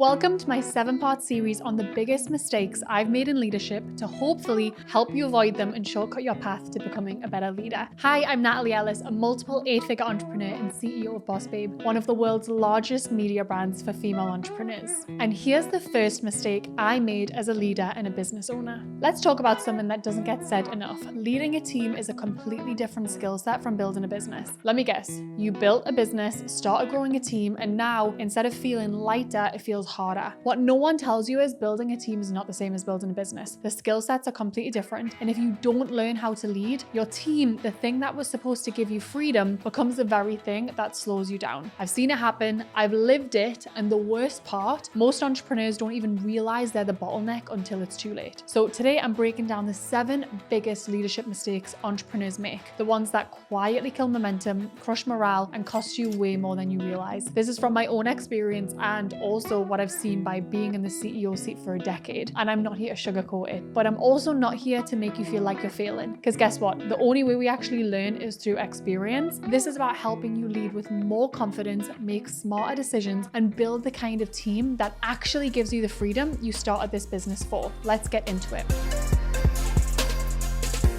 Welcome to my 7-part series on the biggest mistakes I've made in leadership to hopefully help you avoid them and shortcut your path to becoming a better leader. Hi, I'm Natalie Ellis, a multiple 8-figure entrepreneur and CEO of Boss Babe, one of the world's largest media brands for female entrepreneurs. And here's the first mistake I made as a leader and a business owner. Let's talk about something that doesn't get said enough. Leading a team is a completely different skill set from building a business. Let me guess, you built a business, started growing a team, and now instead of feeling lighter, it feels harder. What no one tells you is building a team is not the same as building a business. The skill sets are completely different. And if you don't learn how to lead, your team, the thing that was supposed to give you freedom, becomes the very thing that slows you down. I've seen it happen. I've lived it. And the worst part, most entrepreneurs don't even realize they're the bottleneck until it's too late. So today I'm breaking down the 7 biggest leadership mistakes entrepreneurs make. The ones that quietly kill momentum, crush morale, and cost you way more than you realize. This is from my own experience and also what I've seen by being in the CEO seat for a decade. And I'm not here to sugarcoat it, but I'm also not here to make you feel like you're failing. Because guess what? The only way we actually learn is through experience. This is about helping you lead with more confidence, make smarter decisions, and build the kind of team that actually gives you the freedom you started this business for. Let's get into it.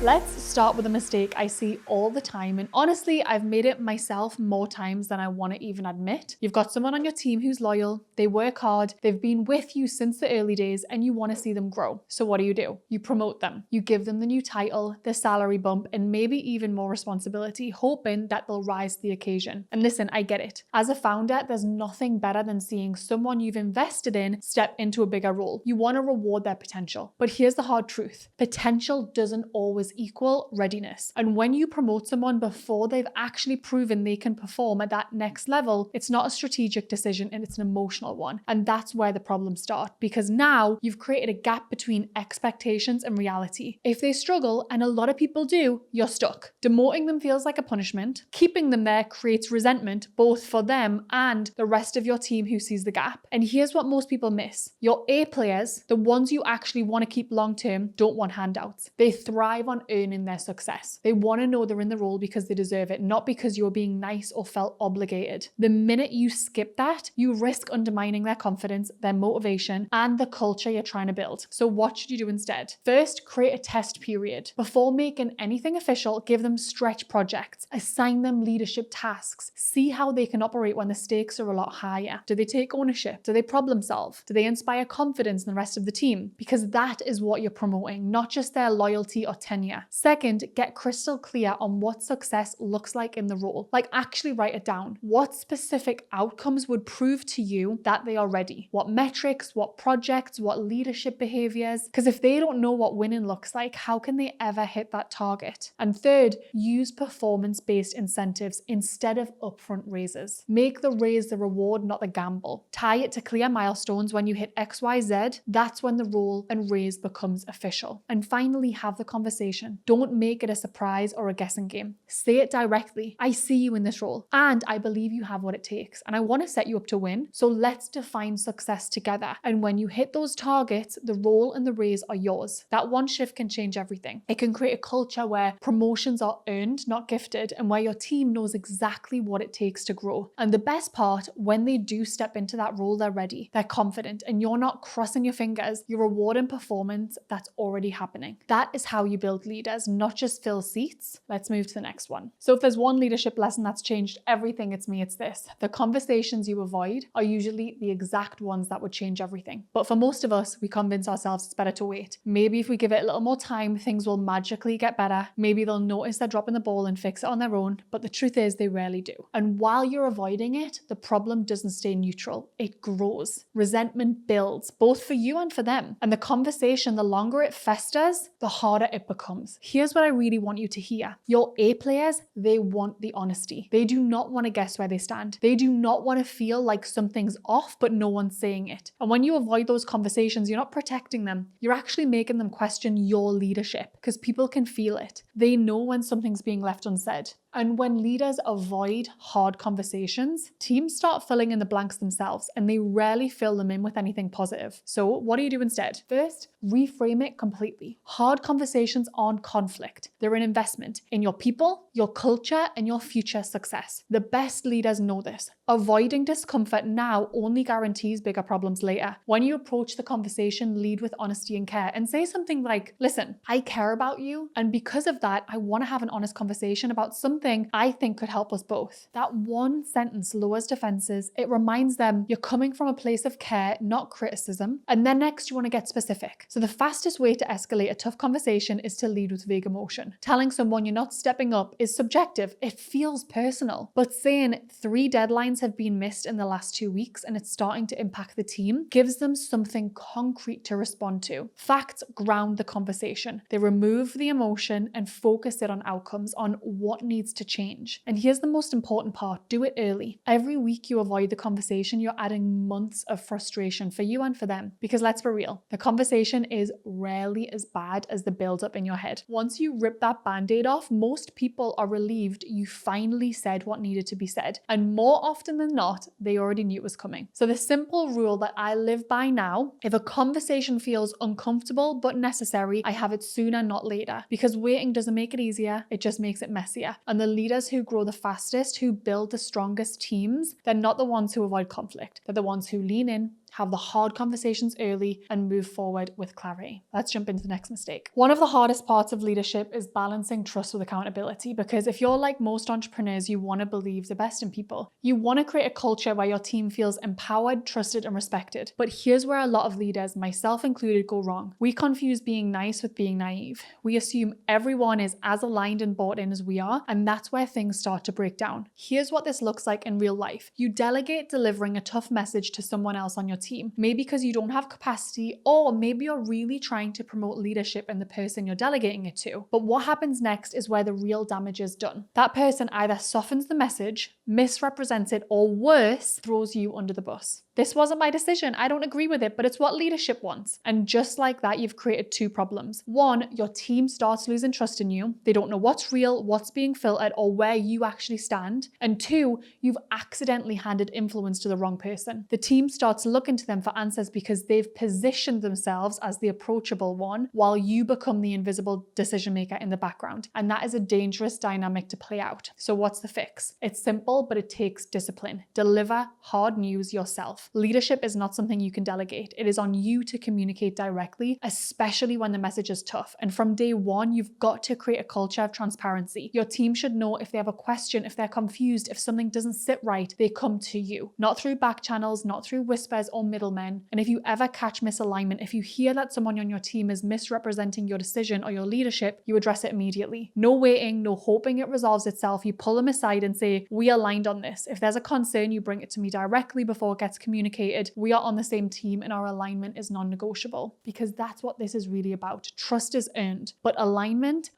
Let's start with a mistake I see all the time, and honestly, I've made it myself more times than I want to even admit. You've got someone on your team who's loyal, they work hard, they've been with you since the early days, and you want to see them grow. So what do? You promote them. You give them the new title, the salary bump, and maybe even more responsibility, hoping that they'll rise to the occasion. And listen, I get it. As a founder, there's nothing better than seeing someone you've invested in step into a bigger role. You want to reward their potential. But here's the hard truth. Potential doesn't always equal readiness. And when you promote someone before they've actually proven they can perform at that next level, it's not a strategic decision and it's an emotional one. And that's where the problems start, because now you've created a gap between expectations and reality. If they struggle, and a lot of people do, you're stuck. Demoting them feels like a punishment. Keeping them there creates resentment, both for them and the rest of your team who sees the gap. And here's what most people miss. Your A players, the ones you actually want to keep long term, don't want handouts. They thrive on earning their success. They want to know they're in the role because they deserve it, not because you're being nice or felt obligated. The minute you skip that, you risk undermining their confidence, their motivation, and the culture you're trying to build. So what should you do instead? First, create a test period. Before making anything official, give them stretch projects, assign them leadership tasks, see how they can operate when the stakes are a lot higher. Do they take ownership? Do they problem solve? Do they inspire confidence in the rest of the team? Because that is what you're promoting, not just their loyalty or tenure. Second, get crystal clear on what success looks like in the role. Like, actually write it down. What specific outcomes would prove to you that they are ready? What metrics, what projects, what leadership behaviors? Because if they don't know what winning looks like, how can they ever hit that target? And third, use performance-based incentives instead of upfront raises. Make the raise the reward, not the gamble. Tie it to clear milestones. When you hit XYZ, that's when the role and raise becomes official. And finally, have the conversation. Don't make it a surprise or a guessing game. Say it directly. I see you in this role, and I believe you have what it takes, and I want to set you up to win. So let's define success together. And when you hit those targets, the role and the raise are yours. That one shift can change everything. It can create a culture where promotions are earned, not gifted, and where your team knows exactly what it takes to grow. And the best part, when they do step into that role, they're ready, they're confident, and you're not crossing your fingers. You're rewarding performance that's already happening. That is how you build leaders, not just fill seats. Let's move to the next one. So if there's one leadership lesson that's changed everything, it's this. The conversations you avoid are usually the exact ones that would change everything. But for most of us, we convince ourselves it's better to wait. Maybe if we give it a little more time, things will magically get better. Maybe they'll notice they're dropping the ball and fix it on their own. But the truth is, they rarely do. And while you're avoiding it, the problem doesn't stay neutral. It grows. Resentment builds, both for you and for them. And the conversation, the longer it festers, the harder it becomes. Here's what I really want you to hear. Your A players, they want the honesty. They do not want to guess where they stand. They do not want to feel like something's off, but no one's saying it. And when you avoid those conversations, you're not protecting them. You're actually making them question your leadership, because people can feel it. They know when something's being left unsaid. And when leaders avoid hard conversations, teams start filling in the blanks themselves, and they rarely fill them in with anything positive. So what do you do instead? First, reframe it completely. Hard conversations aren't conflict. They're an investment in your people, your culture, and your future success. The best leaders know this. Avoiding discomfort now only guarantees bigger problems later. When you approach the conversation, lead with honesty and care and say something like, listen, I care about you, and because of that, I want to have an honest conversation about something I think could help us both. That one sentence lowers defenses. It reminds them you're coming from a place of care, not criticism. And then next, you want to get specific. So the fastest way to escalate a tough conversation is to lead with vague emotion. Telling someone you're not stepping up is subjective. It feels personal. But saying 3 deadlines have been missed in the last 2 weeks and it's starting to impact the team gives them something concrete to respond to. Facts ground the conversation. They remove the emotion and focus it on outcomes, on what needs to change. And here's the most important part. Do it early. Every week you avoid the conversation, you're adding months of frustration for you and for them. Because let's be real, the conversation is rarely as bad as the build-up in your head. Once you rip that band-aid off, most people are relieved you finally said what needed to be said. And more often than not, they already knew it was coming. So the simple rule that I live by now, if a conversation feels uncomfortable but necessary, I have it sooner, not later. Because waiting doesn't make it easier, it just makes it messier. And the leaders who grow the fastest, who build the strongest teams, they're not the ones who avoid conflict. They're the ones who lean in, have the hard conversations early, and move forward with clarity. Let's jump into the next mistake. One of the hardest parts of leadership is balancing trust with accountability, because if you're like most entrepreneurs, you want to believe the best in people. You want to create a culture where your team feels empowered, trusted, and respected. But here's where a lot of leaders, myself included, go wrong. We confuse being nice with being naive. We assume everyone is as aligned and bought in as we are, and that's where things start to break down. Here's what this looks like in real life. You delegate delivering a tough message to someone else on your team, maybe because you don't have capacity, or maybe you're really trying to promote leadership in the person you're delegating it to. But what happens next is where the real damage is done. That person either softens the message, misrepresents it, or worse, throws you under the bus. This wasn't my decision. I don't agree with it, but it's what leadership wants. And just like that, you've created 2 problems. 1, your team starts losing trust in you. They don't know what's real, what's being filtered, or where you actually stand. And 2, you've accidentally handed influence to the wrong person. The team starts looking to them for answers because they've positioned themselves as the approachable one, while you become the invisible decision maker in the background. And that is a dangerous dynamic to play out. So what's the fix? It's simple, but it takes discipline. Deliver hard news yourself. Leadership is not something you can delegate. It is on you to communicate directly, especially when the message is tough. And from day 1, you've got to create a culture of transparency. Your team should know if they have a question, if they're confused, if something doesn't sit right, they come to you. Not through back channels, not through whispers or middlemen. And if you ever catch misalignment, if you hear that someone on your team is misrepresenting your decision or your leadership, you address it immediately. No waiting, no hoping it resolves itself. You pull them aside and say, we aligned on this. If there's a concern, you bring it to me directly before it gets communicated. We are on the same team and our alignment is non-negotiable, because that's what this is really about. Trust is earned, but alignment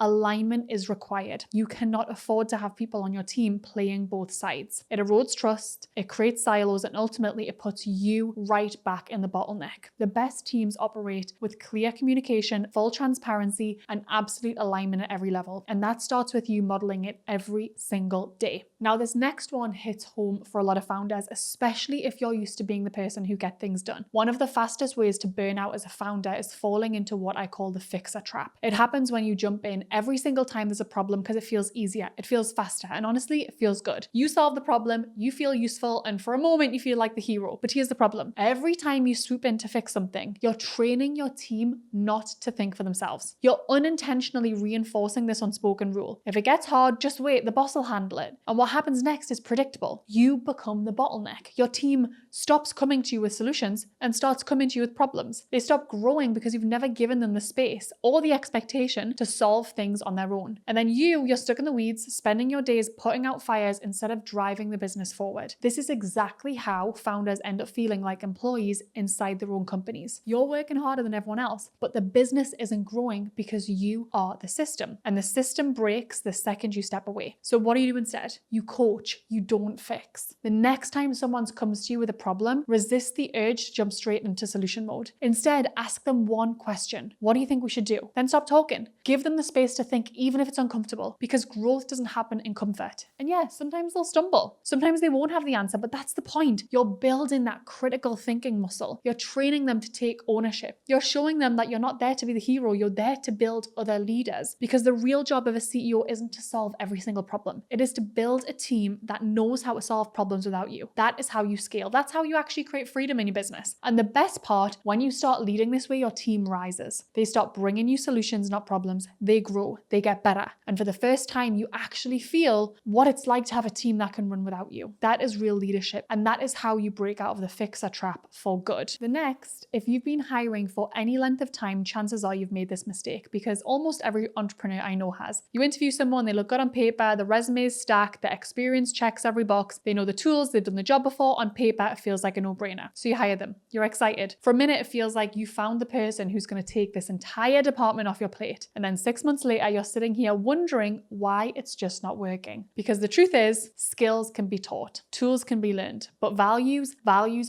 is required. You cannot afford to have people on your team playing both sides. It erodes trust, it creates silos, and ultimately it puts you right back in the bottleneck. The best teams operate with clear communication, full transparency, and absolute alignment at every level. And that starts with you modeling it every single day. Now, this next one hits home for a lot of founders, especially if you're used to being the person who gets things done. One of the fastest ways to burn out as a founder is falling into what I call the fixer trap. It happens when you jump in every single time there's a problem because it feels easier, it feels faster, and honestly, it feels good. You solve the problem, you feel useful, and for a moment you feel like the hero. But here's the problem. Every time you swoop in to fix something, you're training your team not to think for themselves. You're unintentionally reinforcing this unspoken rule. If it gets hard, just wait, the boss will handle it. And what happens next is predictable. You become the bottleneck. Your team stops coming to you with solutions and starts coming to you with problems. They stop growing because you've never given them the space or the expectation to solve things on their own. And then you're stuck in the weeds, spending your days putting out fires instead of driving the business forward. This is exactly how founders end up feeling like employees inside their own companies. You're working harder than everyone else, but the business isn't growing because you are the system. And the system breaks the second you step away. So what do you do instead? You coach, you don't fix. The next time someone comes to you with a problem, problem, resist the urge to jump straight into solution mode. Instead, ask them one question. What do you think we should do? Then stop talking. Give them the space to think, even if it's uncomfortable, because growth doesn't happen in comfort. And yeah, sometimes they'll stumble. Sometimes they won't have the answer, but that's the point. You're building that critical thinking muscle. You're training them to take ownership. You're showing them that you're not there to be the hero. You're there to build other leaders, because the real job of a CEO isn't to solve every single problem. It is to build a team that knows how to solve problems without you. That is how you scale. That's how you actually create freedom in your business. And the best part, when you start leading this way, your team rises. They start bringing you solutions, not problems. They grow, they get better. And for the first time, you actually feel what it's like to have a team that can run without you. That is real leadership. And that is how you break out of the fixer trap for good. The next, if you've been hiring for any length of time, chances are you've made this mistake, because almost every entrepreneur I know has. You interview someone, they look good on paper, the resume is stacked, the experience checks every box, they know the tools, they've done the job before. On paper, it feels like a no-brainer. So you hire them. You're excited. For a minute, it feels like you found the person who's going to take this entire department off your plate. And then 6 months later, you're sitting here wondering why it's just not working. Because the truth is, skills can be taught, tools can be learned, but values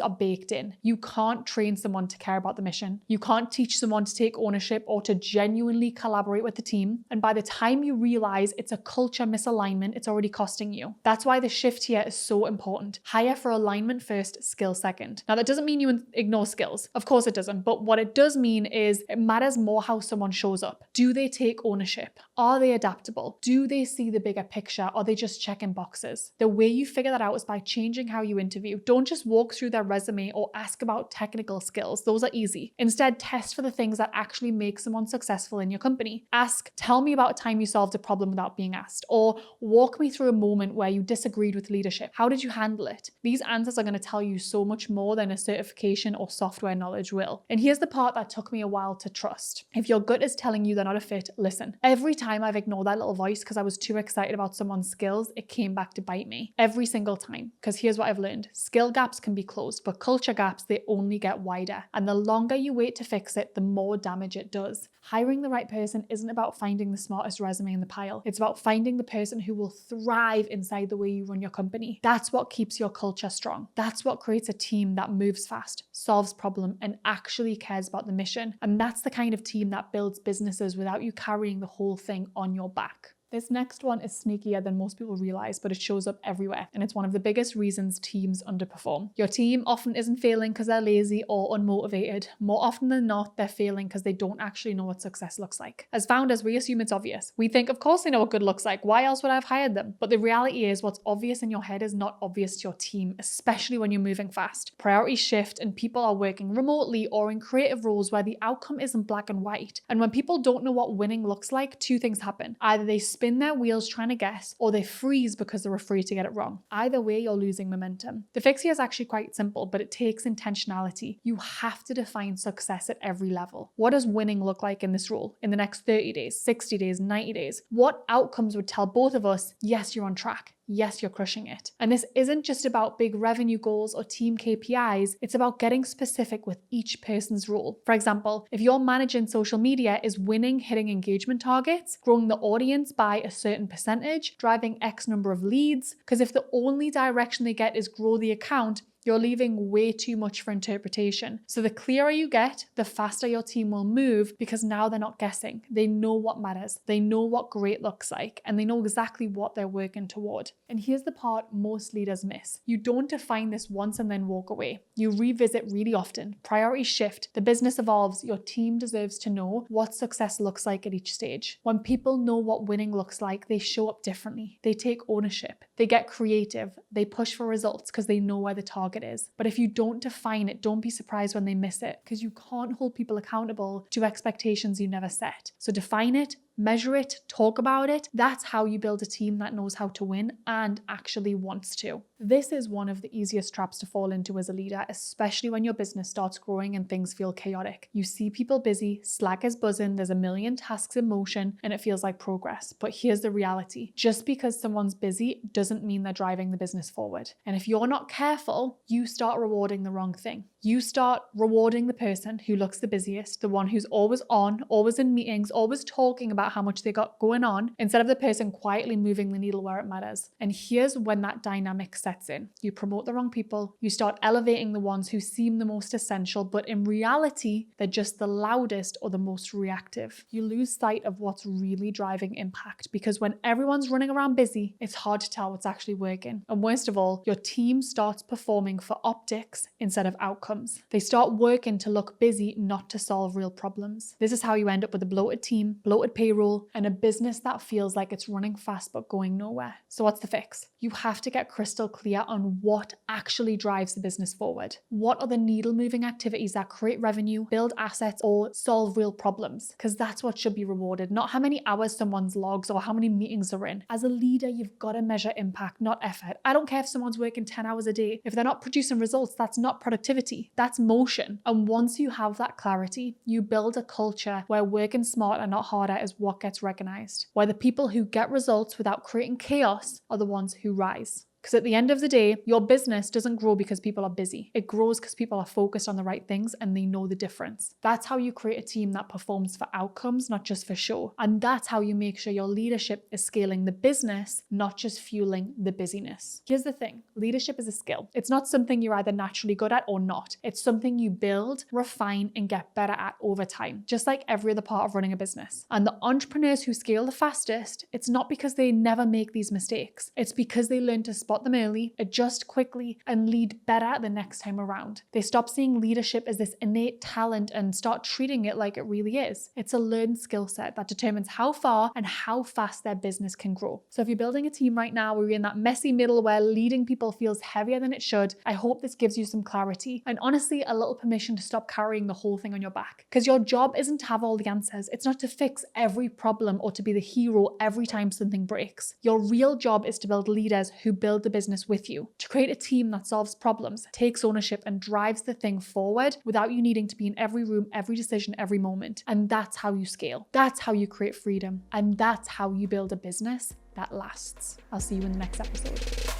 are baked in. You can't train someone to care about the mission. You can't teach someone to take ownership or to genuinely collaborate with the team. And by the time you realize it's a culture misalignment, it's already costing you. That's why the shift here is so important. Hire for alignment first, skill second. Now, that doesn't mean you ignore skills. Of course it doesn't. But what it does mean is it matters more how someone shows up. Do they take ownership? Are they adaptable? Do they see the bigger picture? Or are they just checking boxes? The way you figure that out is by changing how you interview. Don't just walk through their resume or ask about technical skills. Those are easy. Instead, test for the things that actually make someone successful in your company. Ask, tell me about a time you solved a problem without being asked, or walk me through a moment where you disagreed with leadership. How did you handle it? These answers are going to tell you so much more than a certification or software knowledge will. And here's the part that took me a while to trust. If your gut is telling you they're not a fit, listen. Every time I've ignored that little voice because I was too excited about someone's skills, it came back to bite me. Every single time. Because here's what I've learned. Skill gaps can be closed, but culture gaps, they only get wider. And the longer you wait to fix it, the more damage it does. Hiring the right person isn't about finding the smartest resume in the pile. It's about finding the person who will thrive inside the way you run your company. That's what keeps your culture strong. That's what creates a team that moves fast, solves problems, and actually cares about the mission. And that's the kind of team that builds businesses without you carrying the whole thing on your back. This next one is sneakier than most people realize, but it shows up everywhere. And it's one of the biggest reasons teams underperform. Your team often isn't failing because they're lazy or unmotivated. More often than not, they're failing because they don't actually know what success looks like. As founders, we assume it's obvious. We think, of course they know what good looks like. Why else would I have hired them? But the reality is what's obvious in your head is not obvious to your team, especially when you're moving fast. Priorities shift and people are working remotely or in creative roles where the outcome isn't black and white. And when people don't know what winning looks like, two things happen. Either they spin their wheels trying to guess, or they freeze because they're afraid to get it wrong. Either way, you're losing momentum. The fix here is actually quite simple, but it takes intentionality. You have to define success at every level. What does winning look like in this role in the next 30 days, 60 days, 90 days? What outcomes would tell both of us, yes, you're on track? Yes, you're crushing it. And this isn't just about big revenue goals or team KPIs. It's about getting specific with each person's role. For example, if your managing social media is winning, hitting engagement targets, growing the audience by a certain percentage, driving X number of leads, because if the only direction they get is grow the account, you're leaving way too much for interpretation. So the clearer you get, the faster your team will move, because now they're not guessing. They know what matters. They know what great looks like, and they know exactly what they're working toward. And here's the part most leaders miss. You don't define this once and then walk away. You revisit really often. Priorities shift. The business evolves. Your team deserves to know what success looks like at each stage. When people know what winning looks like, they show up differently. They take ownership. They get creative. They push for results because they know where the target is. But if you don't define it, don't be surprised when they miss it, because you can't hold people accountable to expectations you never set. So define it, measure it, talk about it. That's how you build a team that knows how to win and actually wants to. This is one of the easiest traps to fall into as a leader, especially when your business starts growing and things feel chaotic. You see people busy, Slack is buzzing, there's a million tasks in motion, and it feels like progress. But here's the reality. Just because someone's busy doesn't mean they're driving the business forward. And if you're not careful, you start rewarding the wrong thing. You start rewarding the person who looks the busiest, the one who's always on, always in meetings, always talking about how much they got going on, instead of the person quietly moving the needle where it matters. And here's when that dynamic sets in. You promote the wrong people. You start elevating the ones who seem the most essential, but in reality, they're just the loudest or the most reactive. You lose sight of what's really driving impact, because when everyone's running around busy, it's hard to tell what's actually working. And worst of all, your team starts performing for optics instead of outcomes. They start working to look busy, not to solve real problems. This is how you end up with a bloated team, bloated payroll, and a business that feels like it's running fast but going nowhere. So what's the fix? You have to get crystal clear on what actually drives the business forward. What are the needle moving activities that create revenue, build assets, or solve real problems? Because that's what should be rewarded, not how many hours someone's logs or how many meetings they're in. As a leader, you've got to measure impact, not effort. I don't care if someone's working 10 hours a day. If they're not producing results, that's not productivity. That's motion. And once you have that clarity, you build a culture where working smart and not harder is what gets recognized, where the people who get results without creating chaos are the ones who rise. Because at the end of the day, your business doesn't grow because people are busy. It grows because people are focused on the right things and they know the difference. That's how you create a team that performs for outcomes, not just for show. And that's how you make sure your leadership is scaling the business, not just fueling the busyness. Here's the thing, leadership is a skill. It's not something you're either naturally good at or not. It's something you build, refine, and get better at over time, just like every other part of running a business. And the entrepreneurs who scale the fastest, it's not because they never make these mistakes. It's because they learn to spot them early, adjust quickly, and lead better the next time around. They stop seeing leadership as this innate talent and start treating it like it really is. It's a learned skill set that determines how far and how fast their business can grow. So if you're building a team right now where you're in that messy middle where leading people feels heavier than it should, I hope this gives you some clarity and honestly a little permission to stop carrying the whole thing on your back. Because your job isn't to have all the answers. It's not to fix every problem or to be the hero every time something breaks. Your real job is to build leaders who build the business with you, to create a team that solves problems, takes ownership, and drives the thing forward without you needing to be in every room, every decision, every moment. And that's how you scale. That's how you create freedom. And that's how you build a business that lasts. I'll see you in the next episode.